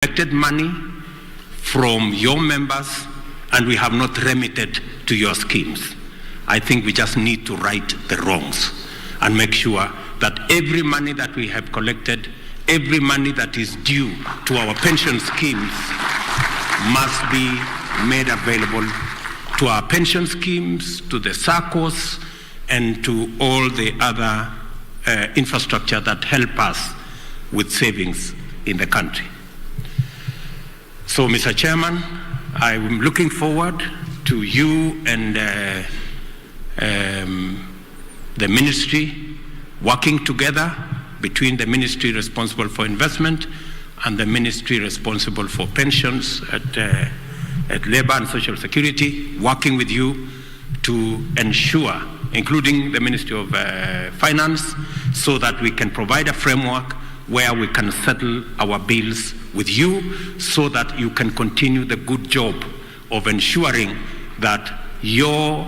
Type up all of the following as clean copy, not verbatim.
collected money from your members and we have not remitted to your schemes. I think we just need to right the wrongs and make sure that every money that we have collected, every money that is due to our pension schemes must be made available to our pension schemes, to the SACCOs, and to all the other infrastructure that help us with savings in the country. So, Mr. Chairman, I'm looking forward to you and the ministry working together between the ministry responsible for investment and the ministry responsible for pensions at Labor and Social Security, working with you to ensure, including the Ministry of Finance, so that we can provide a framework where we can settle our bills with you so that you can continue the good job of ensuring that your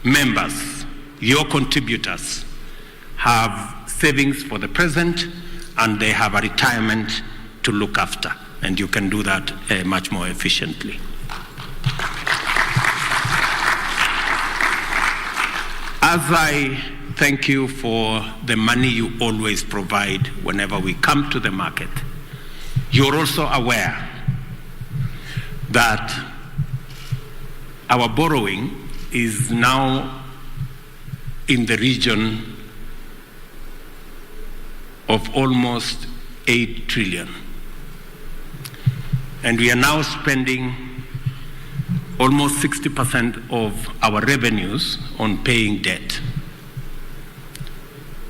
members, your contributors have savings for the present and they have a retirement to look after, and you can do that much more efficiently. As I thank you for the money you always provide whenever we come to the market, you're also aware that our borrowing is now in the region of almost 8 trillion. And we are now spending almost 60% of our revenues on paying debt.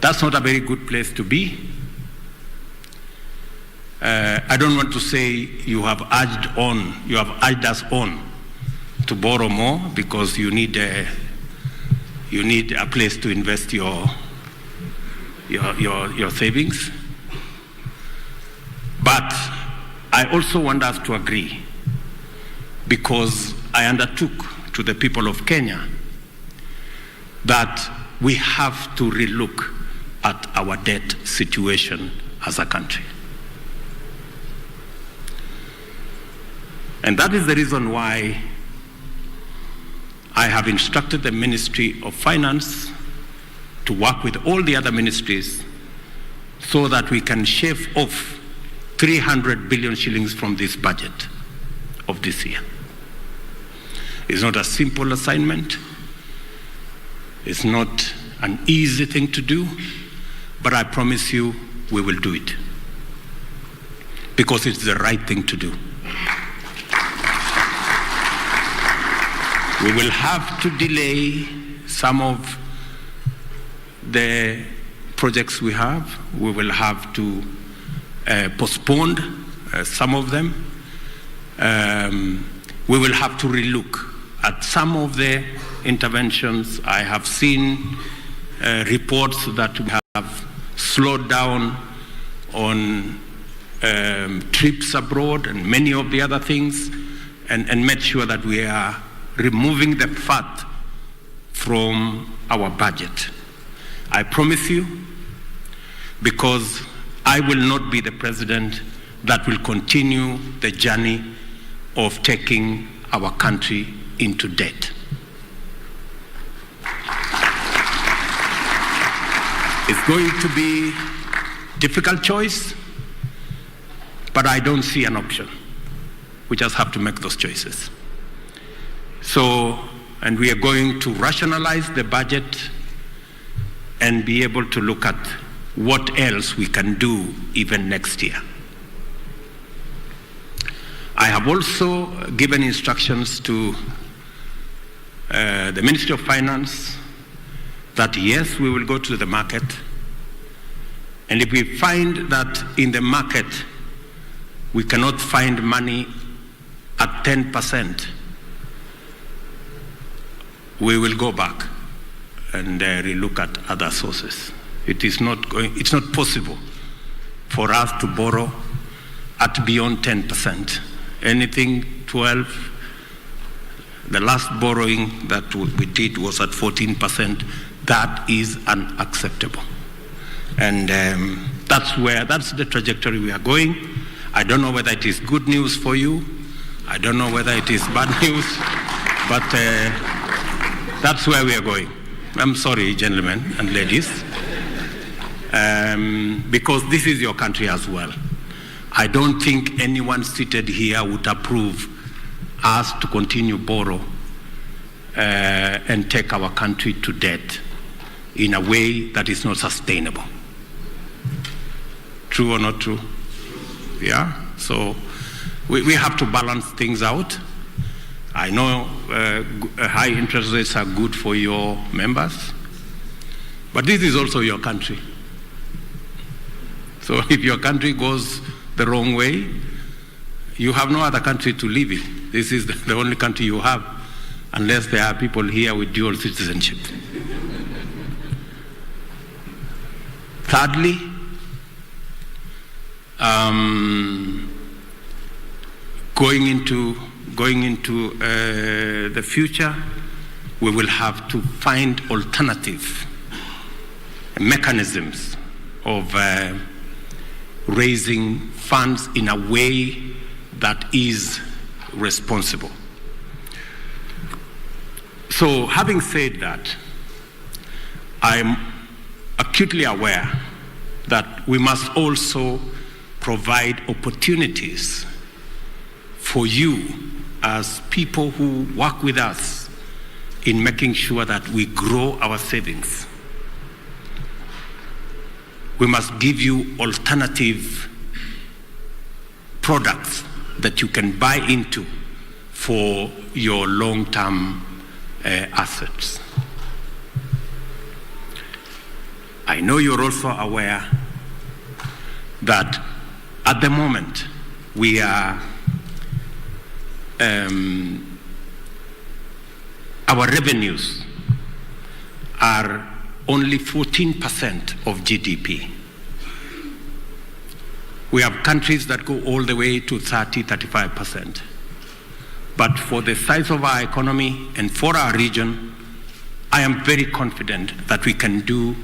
That's not a very good place to be. I don't want to say you have urged us on to borrow more because you need a place to invest your savings. But I also want us to agree, because I undertook to the people of Kenya that we have to relook at our debt situation as a country. And that is the reason why I have instructed the Ministry of Finance to work with all the other ministries so that we can shave off 300 billion shillings from this budget of this year. It's not a simple assignment. It's not an easy thing to do, but I promise you we will do it because it's the right thing to do. We will have to delay some of the projects we have. We will have to postpone some of them. We will have to relook at some of the interventions. I have seen reports that we have slowed down on trips abroad and many of the other things, and made sure that we are removing the fat from our budget. I promise you, because I will not be the president that will continue the journey of taking our country into debt. It's going to be a difficult choice, but I don't see an option. We just have to make those choices. So, and we are going to rationalize the budget and be able to look at what else we can do even next year. I have also given instructions to the Ministry of Finance that yes, we will go to the market, and if we find that in the market we cannot find money at 10%, we will go back and relook at other sources. It's not possible for us to borrow at beyond 10%. Anything 12, the last borrowing that we did was at 14%. That is unacceptable. And that's the trajectory we are going. I don't know whether it is good news for you. I don't know whether it is bad news, but that's where we are going. I'm sorry, gentlemen and ladies, because this is your country as well. I don't think anyone seated here would approve us to continue borrow and take our country to debt in a way that is not sustainable. True or not true? Yeah? So we have to balance things out. I know high interest rates are good for your members, but this is also your country. So if your country goes the wrong way, you have no other country to live in. This is the only country you have, unless there are people here with dual citizenship. Thirdly, going into the future, we will have to find alternative mechanisms of raising funds in a way that is responsible. So, having said that, I'm acutely aware that we must also provide opportunities for you as people who work with us in making sure that we grow our savings. We must give you alternative products that you can buy into for your long-term assets. I know you're also aware that at the moment we are our revenues are only 14% of GDP. We have countries that go all the way to 30-35%. But for the size of our economy and for our region, I am very confident that we can do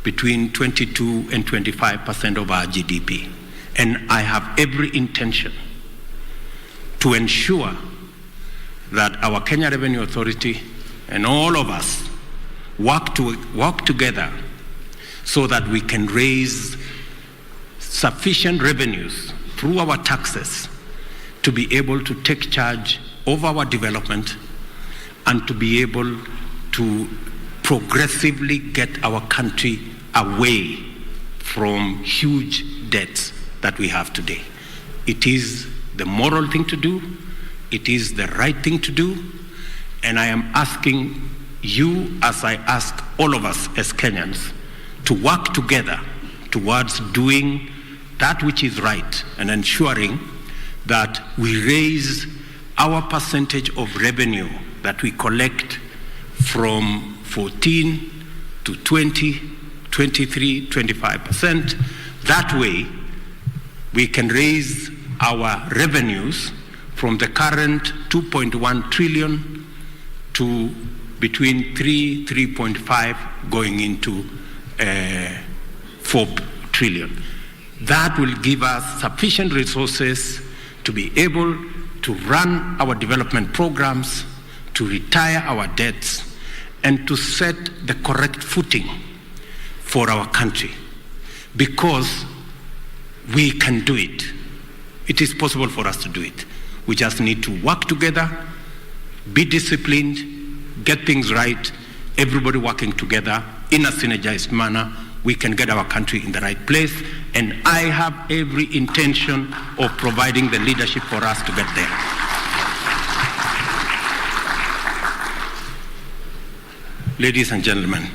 between 22 and 25% of our GDP. And I have every intention to ensure that our Kenya Revenue Authority and all of us work together so that we can raise sufficient revenues through our taxes to be able to take charge of our development and to be able to progressively get our country away from huge debts that we have today. It is the moral thing to do. It is the right thing to do. And I am asking you, as I ask all of us as Kenyans, to work together towards doing that which is right and ensuring that we raise our percentage of revenue that we collect from 14 to 20, 23, 25%. That way, we can raise our revenues from the current 2.1 trillion to between 3.5 going into 4 trillion. That will give us sufficient resources to be able to run our development programs, to retire our debts, and to set the correct footing for our country. Because we can do it. It is possible for us to do it. We just need to work together, be disciplined, get things right, everybody working together in a synergized manner. We can get our country in the right place, and I have every intention of providing the leadership for us to get there. Ladies and gentlemen,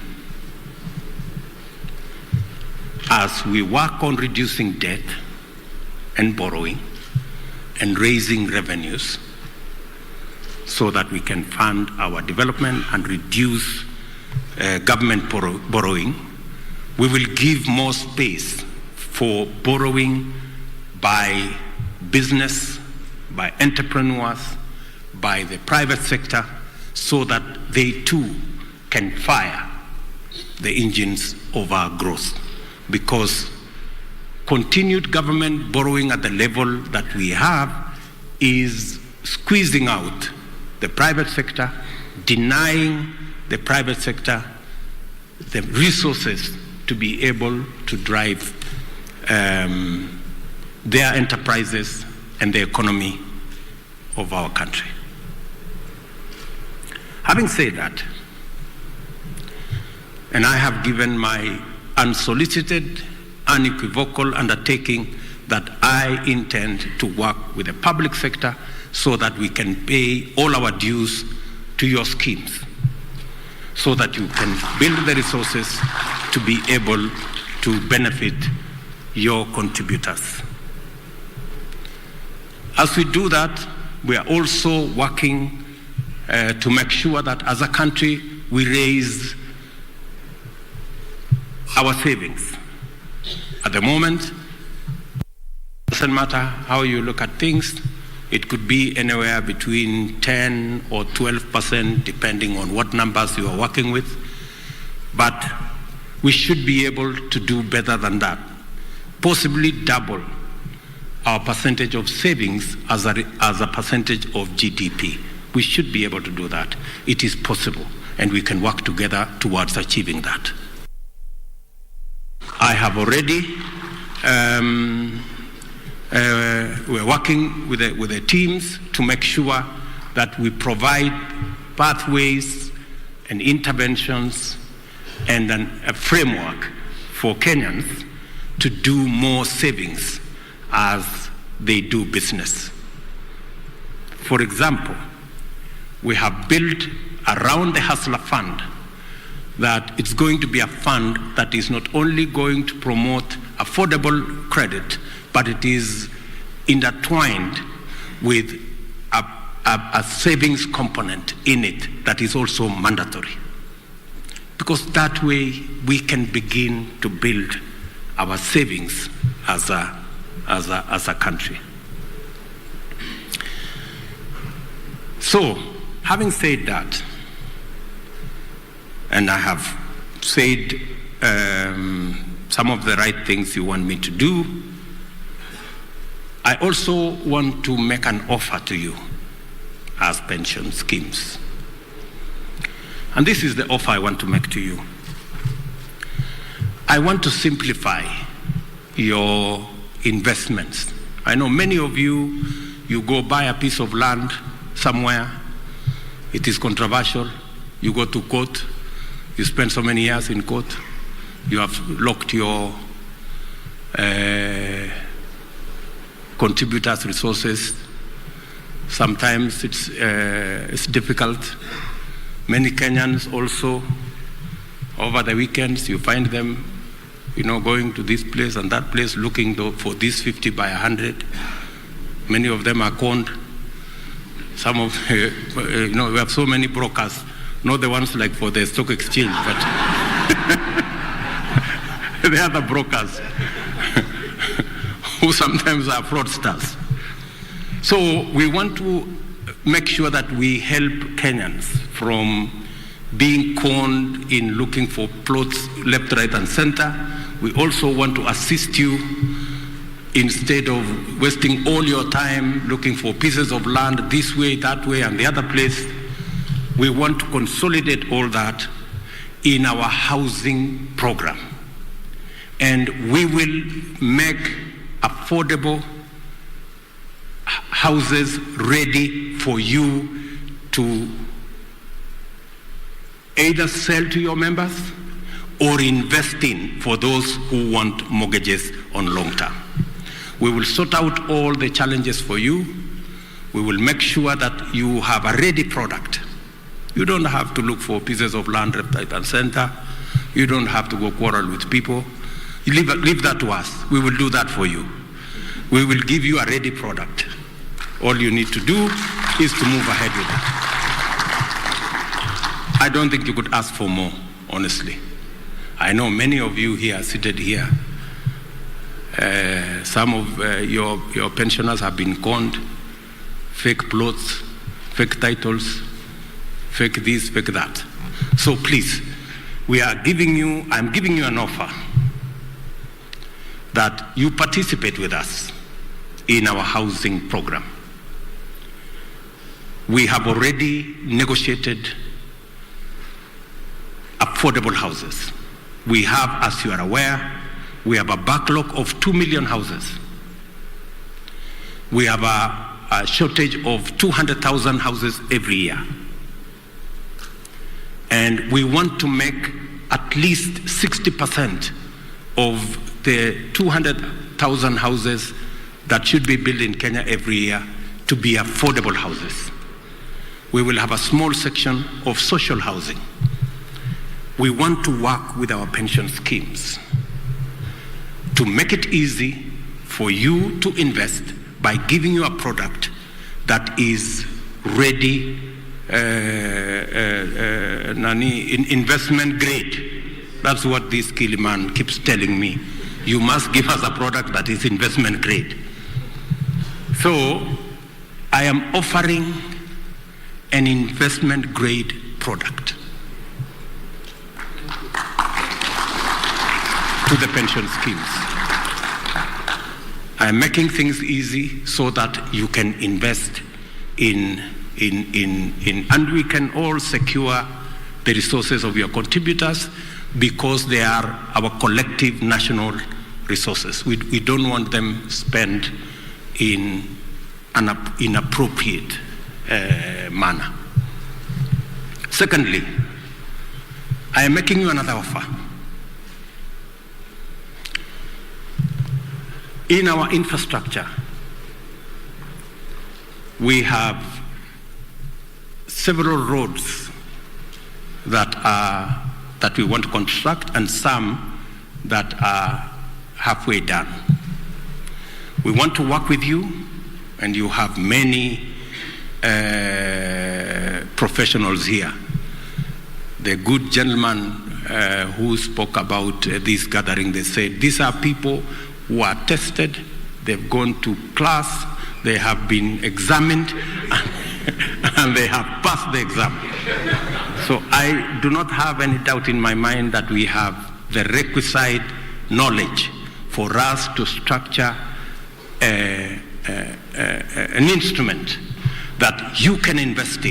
as we work on reducing debt and borrowing and raising revenues so that we can fund our development and reduce government borrowing, we will give more space for borrowing by business, by entrepreneurs, by the private sector, so that they too can fire the engines of our growth. Because continued government borrowing at the level that we have is squeezing out the private sector, denying the private sector the resources to be able to drive their enterprises and the economy of our country. Having said that, and I have given my unsolicited, unequivocal undertaking that I intend to work with the public sector so that we can pay all our dues to your schemes, so that you can build the resources to be able to benefit your contributors. As we do that, we are also working to make sure that as a country we raise our savings. At the moment, it doesn't matter how you look at things, it could be anywhere between 10 or 12%, depending on what numbers you are working with. But we should be able to do better than that, possibly double our percentage of savings as a percentage of GDP. We should be able to do that. It is possible, and we can work together towards achieving that. I have already, we're working with the teams to make sure that we provide pathways and interventions and a framework for Kenyans to do more savings as they do business. For example, we have built around the Hustler Fund that it's going to be a fund that is not only going to promote affordable credit, but it is intertwined with a savings component in it that is also mandatory. Because that way we can begin to build our savings as a country. So, having said that, and I have said some of the right things you want me to do, I also want to make an offer to you as pension schemes. And this is the offer I want to make to you. I want to simplify your investments. I know many of you go buy a piece of land somewhere, it is controversial, you go to court, you spend so many years in court, you have locked your contributors' resources. Sometimes it's difficult. Many Kenyans also, over the weekends, you find them, going to this place and that place looking for this 50 by 100. Many of them are conned. Some of, we have so many brokers, not the ones like for the stock exchange, but the other brokers who sometimes are fraudsters. So we want to make sure that we help Kenyans from being conned in looking for plots left, right, and center. We also want to assist you instead of wasting all your time looking for pieces of land this way, that way, and the other place. We want to consolidate all that in our housing program. And we will make affordable houses ready for you to either sell to your members or invest in for those who want mortgages on long term. We will sort out all the challenges for you. We will make sure that you have a ready product. You don't have to look for pieces of land left, right, and center. You don't have to go quarrel with people. You leave that to us. We will do that for you. We will give you a ready product. All you need to do is to move ahead with it. I don't think you could ask for more, honestly. I know many of you here, seated here, some of your pensioners have been conned, fake plots, fake titles, fake this, fake that. So please, I'm giving you an offer that you participate with us in our housing program. We have already negotiated affordable houses. We have, as you are aware, we have a backlog of 2 million houses. We have a shortage of 200,000 houses every year. And we want to make at least 60% of the 200,000 houses that should be built in Kenya every year to be affordable houses. We will have a small section of social housing. We want to work with our pension schemes to make it easy for you to invest by giving you a product that is ready, investment grade. That's what this Kiliman keeps telling me. You must give us a product that is investment grade. So I am offering an investment grade product to the pension schemes. I am making things easy so that you can invest in and we can all secure the resources of your contributors because they are our collective national resources. We don't want them spent in an inappropriate manner. Secondly, I am making you another offer. In our infrastructure, we have several roads that we want to construct and some that are halfway done. We want to work with you, and you have many professionals here. The good gentleman who spoke about this gathering, they said these are people who are tested, they've gone to class, they have been examined, and they have passed the exam. So I do not have any doubt in my mind that we have the requisite knowledge for us to structure an instrument that you can invest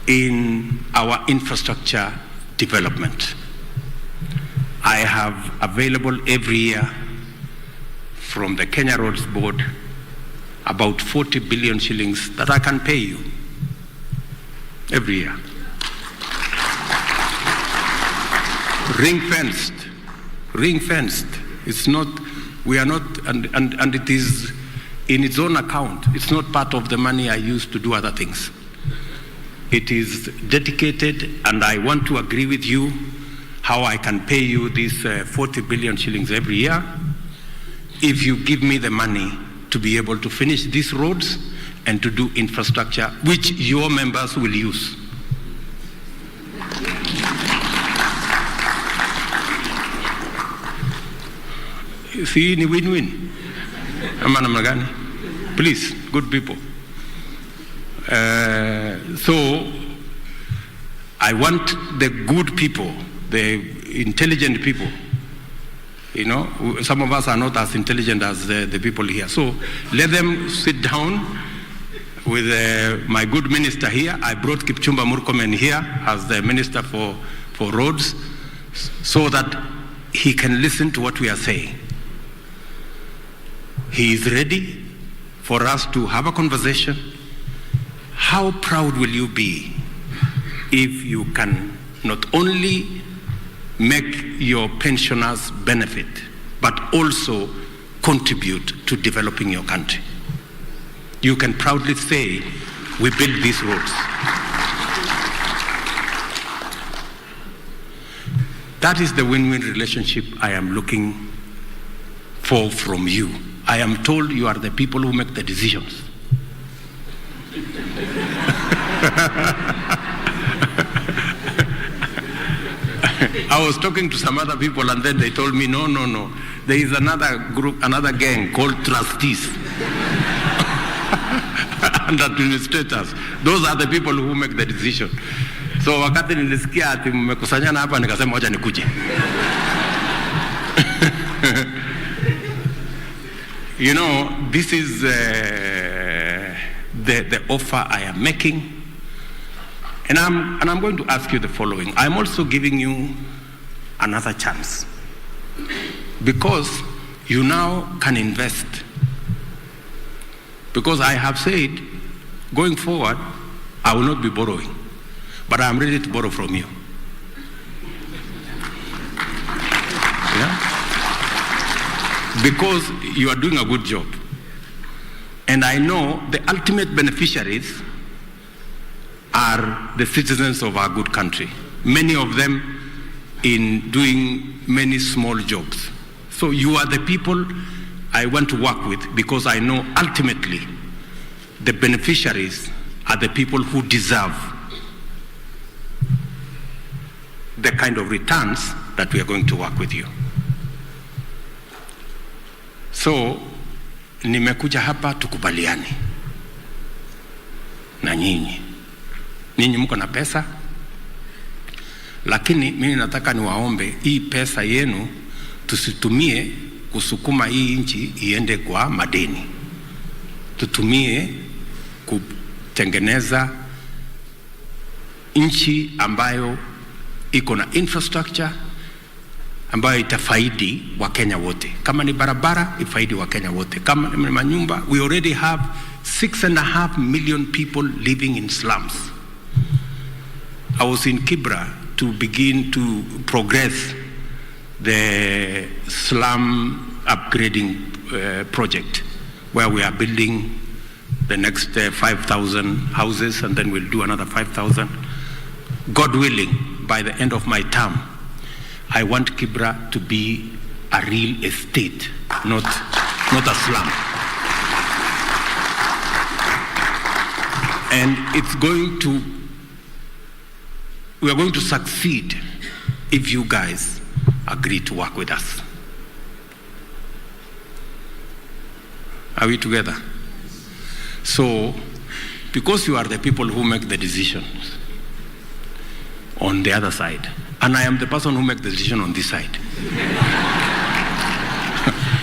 in our infrastructure development. I have available every year from the Kenya Roads Board about 40 billion shillings that I can pay you every year. Ring-fenced. It's not, we are not, and it is in its own account. It's not part of the money I use to do other things. It is dedicated, and I want to agree with you how I can pay you these 40 billion shillings every year if you give me the money to be able to finish these roads and to do infrastructure which your members will use. See, ni win-win. Please, good people. So I want the good people, the intelligent people. You know, some of us are not as intelligent as the people here. So let them sit down with my good minister here. I brought Kipchumba Murkomen here as the minister for roads so that he can listen to what we are saying. He is ready for us to have a conversation. How proud will you be if you can not only make your pensioners benefit, but also contribute to developing your country? You can proudly say, we built these roads. That is the win-win relationship I am looking for from you. I am told you are the people who make the decisions. I was talking to some other people and then they told me, no. There is another group, another gang called trustees and administrators. Those are the people who make the decision. So wakati nilisikia ati mmekusanyana hapa nikasema wacha nikuje. You know, this is the offer I am making. And I'm going to ask you the following. I'm also giving you another chance. Because you now can invest. Because I have said, going forward, I will not be borrowing. But I'm ready to borrow from you. Yeah? Because you are doing a good job. And I know the ultimate beneficiaries are the citizens of our good country. Many of them in doing many small jobs. So you are the people I want to work with, because I know ultimately the beneficiaries are the people who deserve the kind of returns that we are going to work with you. So nimekuja hapa tukubaliane na nyinyi. Nyinyi mko na pesa, lakini mimi nataka niwaombe hii pesa yenu tusitumie kusukuma hii nchi iende kwa madeni. Tutumie kutengeneza nchi ambayo iko na infrastructure ambayo itafaidi Wakenya wote. Kama ni barabara, ifaidi Wakenya wote. Kama ni manyumba, we already have 6.5 million people living in slums. I was in Kibra to begin to progress the slum upgrading project, where we are building the next 5,000 houses, and then we'll do another 5,000. God willing, by the end of my term, I want Kibra to be a real estate, not a slum. And we are going to succeed if you guys agree to work with us. Are we together? So, because you are the people who make the decisions on the other side, and I am the person who makes the decision on this side,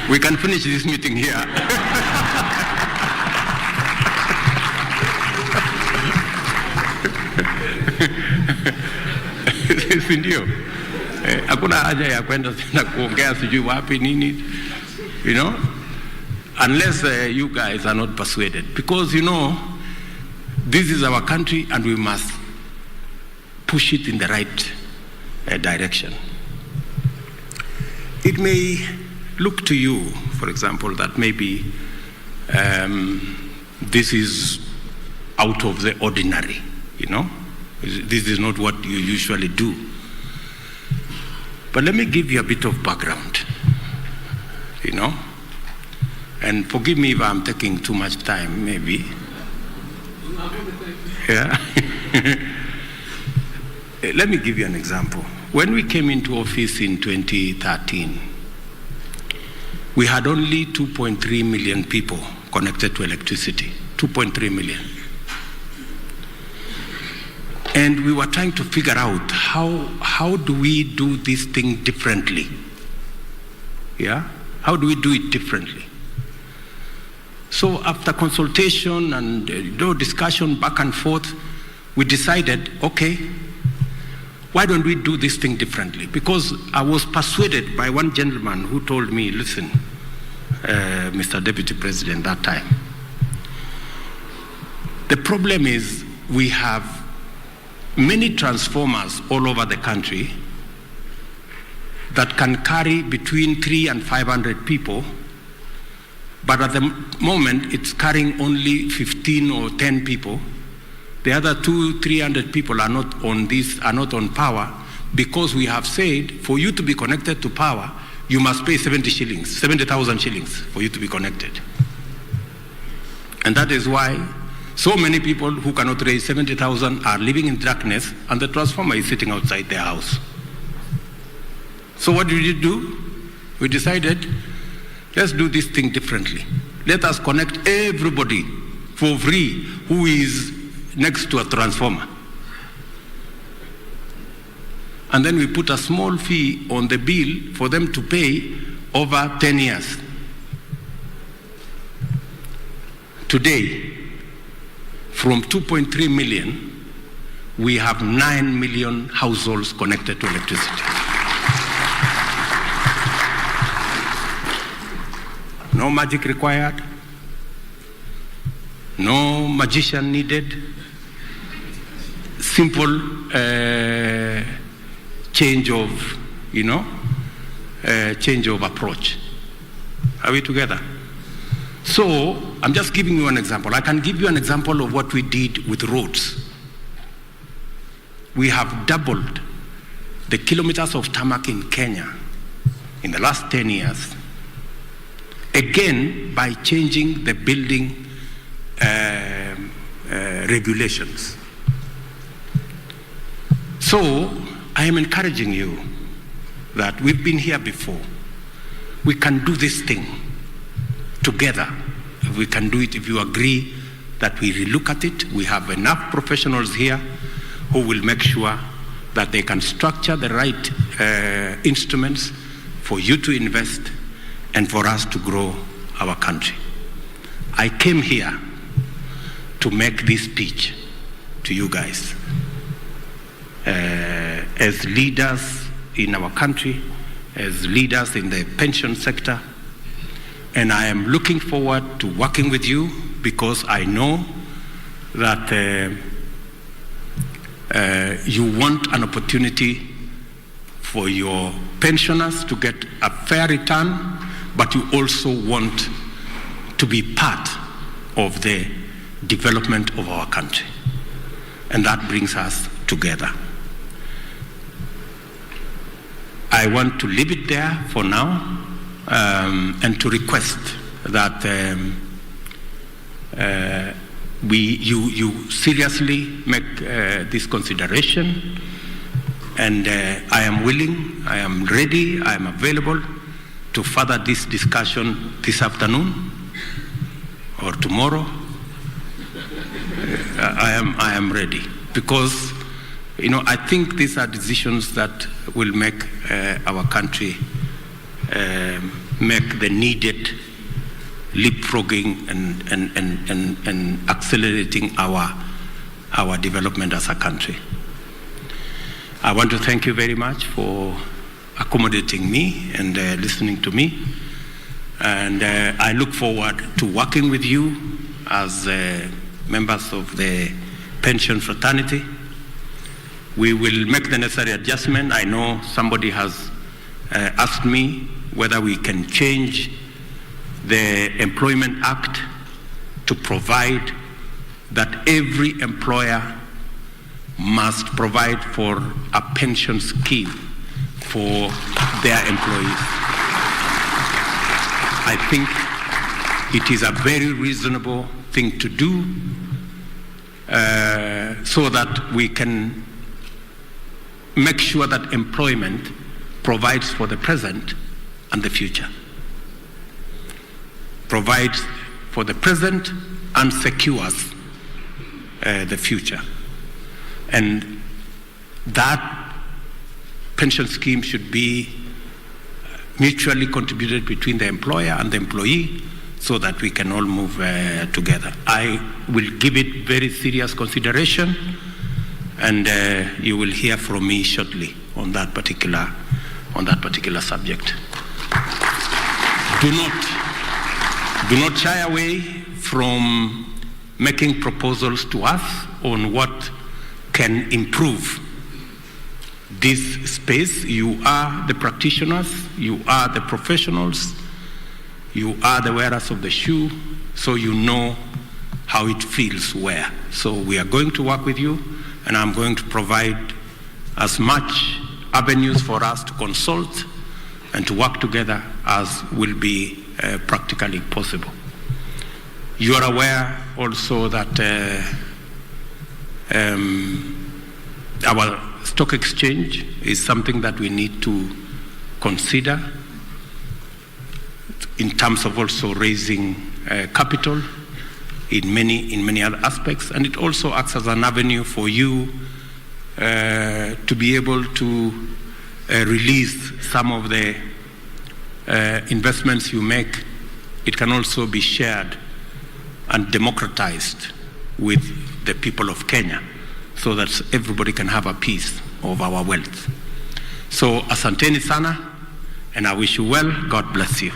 we can finish this meeting here. Sindio? Hakuna haja ya kwenda na kuongea sijui wapi nini, you know, unless you guys are not persuaded, because you know this is our country and we must push it in the right direction. It may look to you, for example, that maybe this is out of the ordinary, you know. This is not what you usually do. But let me give you a bit of background, you know. And forgive me if I'm taking too much time, maybe. Yeah. Let me give you an example. When we came into office in 2013, we had only 2.3 million people connected to electricity. 2.3 million. And we were trying to figure out how do we do this thing differently? Yeah? How do we do it differently? So after consultation and discussion back and forth, we decided, okay, why don't we do this thing differently? Because I was persuaded by one gentleman who told me, listen, Mr. Deputy President, that time, the problem is we have many transformers all over the country that can carry between 300 and 500 people, but at the moment it's carrying only 15 or 10 people. The other 200-300 people are not on power, because we have said for you to be connected to power, you must pay 70,000 shillings for you to be connected. And that is why so many people who cannot raise 70,000 are living in darkness, and the transformer is sitting outside their house. So what did we do? We decided, let's do this thing differently. Let us connect everybody for free who is next to a transformer. And then we put a small fee on the bill for them to pay over 10 years. Today, from 2.3 million, we have 9 million households connected to electricity. No magic required, no magician needed, simple change of, change of approach. Are we together? So, I'm just giving you an example. I can give you an example of what we did with roads. We have doubled the kilometers of tarmac in Kenya in the last 10 years. Again, by changing the building regulations. So, I am encouraging you that we've been here before. We can do this thing together. If we can do it, if you agree that we relook at it, we have enough professionals here who will make sure that they can structure the right instruments for you to invest and for us to grow our country. I came here to make this speech to you guys. As leaders in our country, as leaders in the pension sector, and I am looking forward to working with you because I know that you want an opportunity for your pensioners to get a fair return, but you also want to be part of the development of our country. And that brings us together. I want to leave it there for now and to request that you seriously make this consideration, and I am willing, I am ready, I am available to further this discussion this afternoon or tomorrow. I am ready because I think these are decisions that will make our country make the needed leapfrogging and accelerating our development as a country. I want to thank you very much for accommodating me and listening to me. And I look forward to working with you as members of the pension fraternity. We will make the necessary adjustment. I know somebody has asked me whether we can change the Employment Act to provide that every employer must provide for a pension scheme for their employees. I think it is a very reasonable thing to do so that we can make sure that employment provides for the present and the future. Provides for the present and secures the future. And that pension scheme should be mutually contributed between the employer and the employee so that we can all move together. I will give it very serious consideration, and you will hear from me shortly on that particular subject. Do not shy away from making proposals to us on what can improve this space. You are the practitioners, you are the professionals, you are the wearers of the shoe, so you know how it feels where. So we are going to work with you, and I'm going to provide as much avenues for us to consult and to work together as will be practically possible. You are aware also that our stock exchange is something that we need to consider in terms of also raising capital in many other aspects, and it also acts as an avenue for you to be able to release some of the investments you make. It can also be shared and democratized with the people of Kenya, so that everybody can have a piece of our wealth. So asanteni sana, and I wish you well. God bless you.